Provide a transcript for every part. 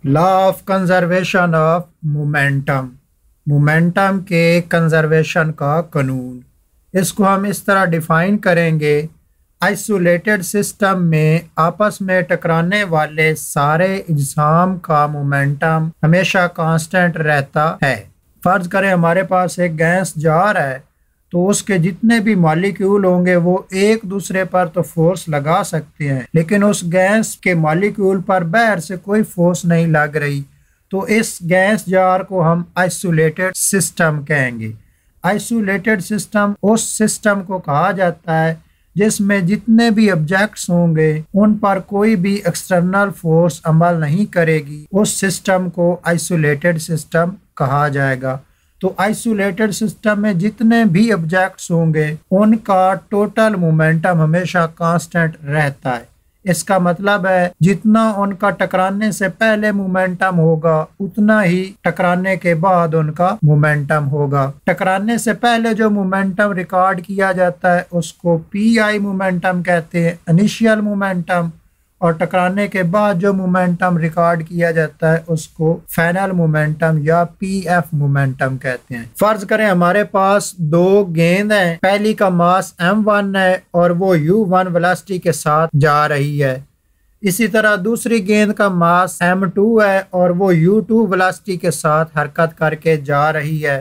Law of conservation of momentum, momentum के conservation का कानून। इसको हम इस तरह डिफाइन करेंगे। आइसोलेटेड सिस्टम में आपस में टकराने वाले सारे अजसाम का मोमेंटम हमेशा कांस्टेंट रहता है। फर्ज करें हमारे पास एक गैस जार है, तो उसके जितने भी मॉलिक्यूल होंगे वो एक दूसरे पर तो फोर्स लगा सकते हैं, लेकिन उस गैस के मॉलिक्यूल पर बाहर से कोई फोर्स नहीं लग रही। तो इस गैस जार को हम आइसोलेटेड सिस्टम कहेंगे। आइसोलेटेड सिस्टम उस सिस्टम को कहा जाता है जिसमें जितने भी ऑब्जेक्ट्स होंगे उन पर कोई भी एक्सटर्नल फोर्स अमल नहीं करेगी। उस सिस्टम को आइसोलेटेड सिस्टम कहा जाएगा। तो आइसोलेटेड सिस्टम में जितने भी ऑब्जेक्ट्स होंगे उनका टोटल मोमेंटम हमेशा कांस्टेंट रहता है। इसका मतलब है जितना उनका टकराने से पहले मोमेंटम होगा उतना ही टकराने के बाद उनका मोमेंटम होगा। टकराने से पहले जो मोमेंटम रिकॉर्ड किया जाता है उसको पी मोमेंटम कहते हैं, इनिशियल मोमेंटम। और टकराने के बाद जो मोमेंटम रिकॉर्ड किया जाता है उसको फाइनल मोमेंटम या पीएफ मोमेंटम कहते हैं। फर्ज करें हमारे पास दो गेंद हैं, पहली का मास m1 है और वो u1 वेलोसिटी के साथ जा रही है। इसी तरह दूसरी गेंद का मास m2 है और वो u2 वेलोसिटी के साथ हरकत करके जा रही है।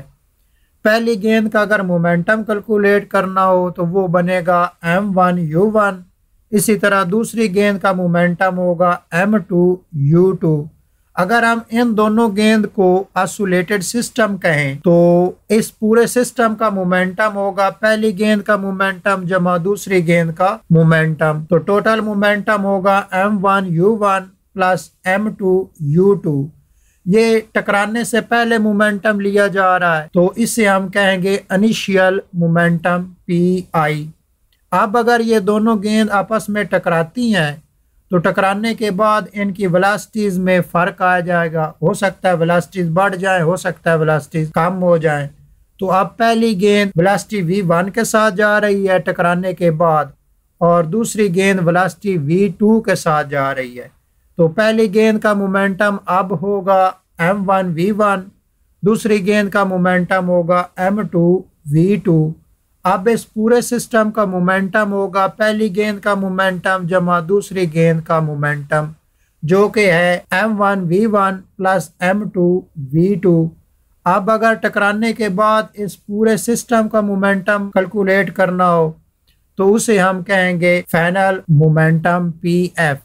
पहली गेंद का अगर मोमेंटम कैलकुलेट करना हो तो वो बनेगा m1 u1। इसी तरह दूसरी गेंद का मोमेंटम होगा m2 u2। अगर हम इन दोनों गेंद को आइसोलेटेड सिस्टम कहें तो इस पूरे सिस्टम का मोमेंटम होगा पहली गेंद का मोमेंटम जमा दूसरी गेंद का मोमेंटम। तो टोटल मोमेंटम होगा m1 u1 plus m2 u2। ये टकराने से पहले मोमेंटम लिया जा रहा है तो इसे हम कहेंगे इनिशियल मोमेंटम pi। अब अगर ये दोनों गेंद आपस में टकराती हैं तो टकराने के बाद इनकी वेलोसिटीज में फर्क आ जाएगा। हो सकता है वेलोसिटीज बढ़ जाए, हो सकता है वेलोसिटीज कम हो जाए। तो अब पहली गेंद वेलोसिटी v1 के साथ जा रही है टकराने के बाद और दूसरी गेंद वेलोसिटी v2 के साथ जा रही है। तो पहली गेंद का मोमेंटम अब होगा m1 v1, दूसरी गेंद का मोमेंटम होगा m2 v2। अब इस पूरे सिस्टम का मोमेंटम होगा पहली गेंद का मोमेंटम जमा दूसरी गेंद का मोमेंटम जो कि है m1 v1 plus m2 v2। अब अगर टकराने के बाद इस पूरे सिस्टम का मोमेंटम कैलकुलेट करना हो तो उसे हम कहेंगे फाइनल मोमेंटम pf।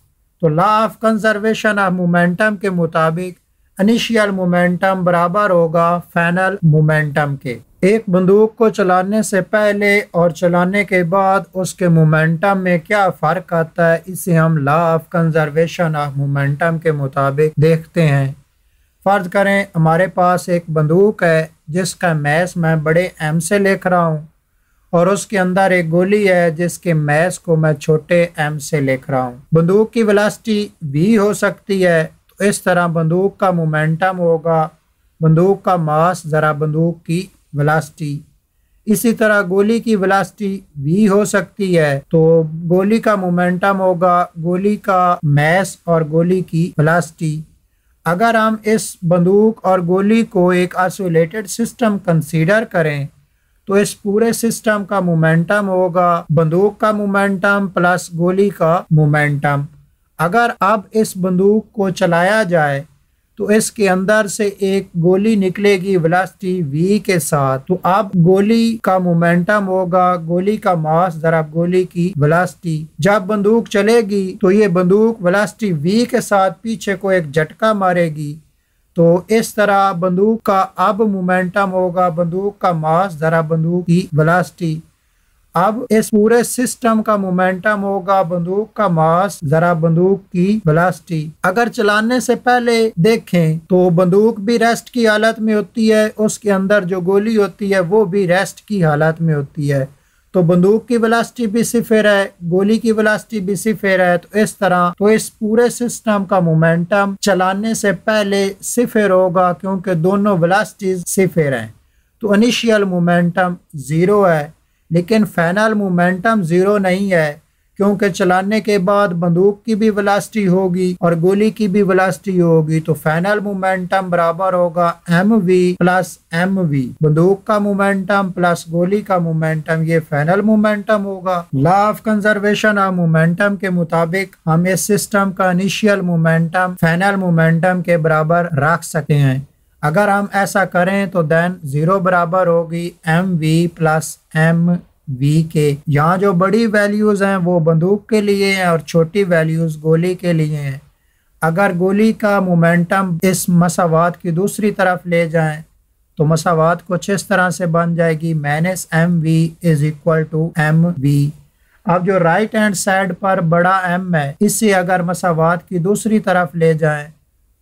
तो law of conservation of momentum के मुताबिक इनिशियल मोमेंटम बराबर होगा फाइनल मोमेंटम के। एक बंदूक को चलाने से पहले और चलाने के बाद उसके मोमेंटम में क्या फ़र्क आता है, इसे हम law of conservation of momentum के मुताबिक देखते हैं। फ़र्ज करें हमारे पास एक बंदूक है जिसका मैस मैं बड़े एम से लिख रहा हूँ और उसके अंदर एक गोली है जिसके मैस को मैं छोटे एम से लिख रहा हूँ। बंदूक की वेलोसिटी v हो सकती है, तो इस तरह बंदूक का मोमेंटम होगा बंदूक का मास ज़रा बंदूक की वेलोसिटी। इसी तरह गोली की वेलोसिटी v हो सकती है, तो गोली का मोमेंटम होगा गोली का मैस और गोली की वेलोसिटी। अगर हम इस बंदूक और गोली को एक आइसोलेटेड सिस्टम कंसीडर करें तो इस पूरे सिस्टम का मोमेंटम होगा बंदूक का मोमेंटम प्लस गोली का मोमेंटम। अगर अब इस बंदूक को चलाया जाए तो इसके अंदर से एक गोली निकलेगी वेलोसिटी v के साथ। तो अब गोली का मोमेंटम होगा गोली का मास ज़रा गोली की वेलोसिटी। जब बंदूक चलेगी तो ये बंदूक वेलोसिटी v के साथ पीछे को एक झटका मारेगी। तो इस तरह बंदूक का अब मोमेंटम होगा बंदूक का मास ज़रा बंदूक की वेलोसिटी। अब इस पूरे सिस्टम का मोमेंटम होगा बंदूक का मास ज़रा बंदूक की वेलोसिटी। अगर चलाने से पहले देखें तो बंदूक भी रेस्ट की हालत में होती है, उसके अंदर जो गोली होती है वो भी रेस्ट की हालत में होती है। तो बंदूक की वेलोसिटी भी सिफर है, गोली की वेलोसिटी भी सिफर है। तो इस तरह तो इस पूरे सिस्टम का मोमेंटम चलाने से पहले सिफर होगा क्योंकि दोनों वेलोसिटीज सिफर हैं। तो इनिशियल मोमेंटम 0 है, लेकिन फाइनल मोमेंटम 0 नहीं है क्योंकि चलाने के बाद बंदूक की भी वेलोसिटी होगी और गोली की भी वेलोसिटी होगी, तो फाइनल मोमेंटम बराबर होगा mv प्लस mv। बंदूक का मोमेंटम प्लस गोली का मोमेंटम, ये फाइनल मोमेंटम होगा। Law of conservation of momentum के मुताबिक हम इस सिस्टम का इनिशियल मोमेंटम फाइनल मोमेंटम के बराबर रख सकते हैं। अगर हम ऐसा करें तो देन जीरो बराबर होगी mv प्लस mv के। यहाँ जो बड़ी वैल्यूज हैं वो बंदूक के लिए हैं और छोटी वैल्यूज गोली के लिए हैं। अगर गोली का मोमेंटम इस मसावात की दूसरी तरफ ले जाएं तो मसावात कुछ इस तरह से बन जाएगी minus mv is equal to mv। अब जो राइट हैंड साइड पर बड़ा m है, इसे अगर मसावात की दूसरी तरफ ले जाएं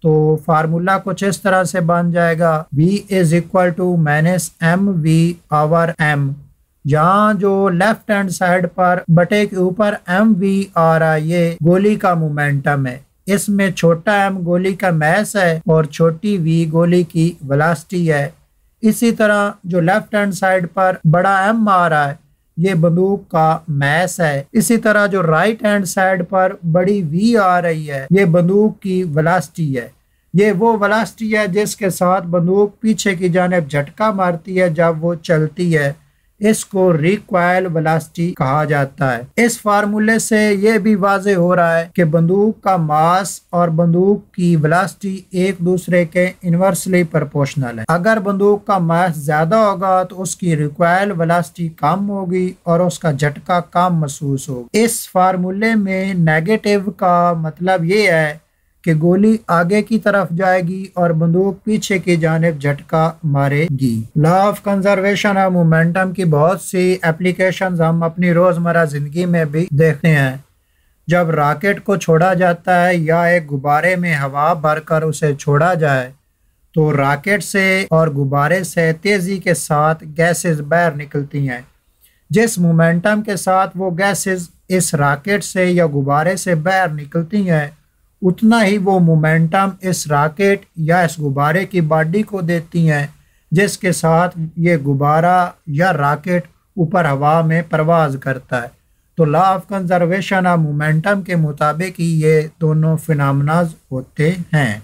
तो फार्मूला कुछ इस तरह से बन जाएगा v is equal to minus mv over m। यहाँ जो लेफ्ट हैंड साइड पर बटे के ऊपर mv आ रहा है, ये गोली का मोमेंटम है। इसमें छोटा m गोली का मैस है और छोटी v गोली की वेलोसिटी है। इसी तरह जो लेफ्ट हैंड साइड पर बड़ा m आ रहा है, ये बंदूक का मैस है। इसी तरह जो राइट हैंड साइड पर बड़ी v आ रही है, ये बंदूक की वेलोसिटी है। ये वो वेलोसिटी है जिसके साथ बंदूक पीछे की जानिब झटका मारती है जब वो चलती है। इसको रिकॉइल वेलोसिटी कहा जाता है। इस फार्मूले से ये भी वाज़ेह हो रहा है कि बंदूक का मास और बंदूक की वेलोसिटी एक दूसरे के इनवर्सली प्रोपोर्शनल है। अगर बंदूक का मास ज्यादा होगा तो उसकी रिकॉइल वेलोसिटी कम होगी और उसका झटका कम महसूस होगा। इस फार्मूले में नेगेटिव का मतलब ये है कि गोली आगे की तरफ जाएगी और बंदूक पीछे की जानिब झटका मारेगी। Law of conservation of momentum की बहुत सी एप्लीकेशंस हम अपनी रोजमर्रा जिंदगी में भी देखते हैं। जब रॉकेट को छोड़ा जाता है या एक गुब्बारे में हवा भरकर उसे छोड़ा जाए तो रॉकेट से और गुब्बारे से तेजी के साथ गैसेस बाहर निकलती हैं। जिस मोमेंटम के साथ वो गैसेस इस रॉकेट से या गुब्बारे से बाहर निकलती हैं, उतना ही वो मोमेंटम इस रॉकेट या इस गुब्बारे की बॉडी को देती हैं, जिसके साथ ये गुब्बारा या रॉकेट ऊपर हवा में परवाज करता है। तो law of conservation of momentum के मुताबिक ही ये दोनों फिनोमेना होते हैं।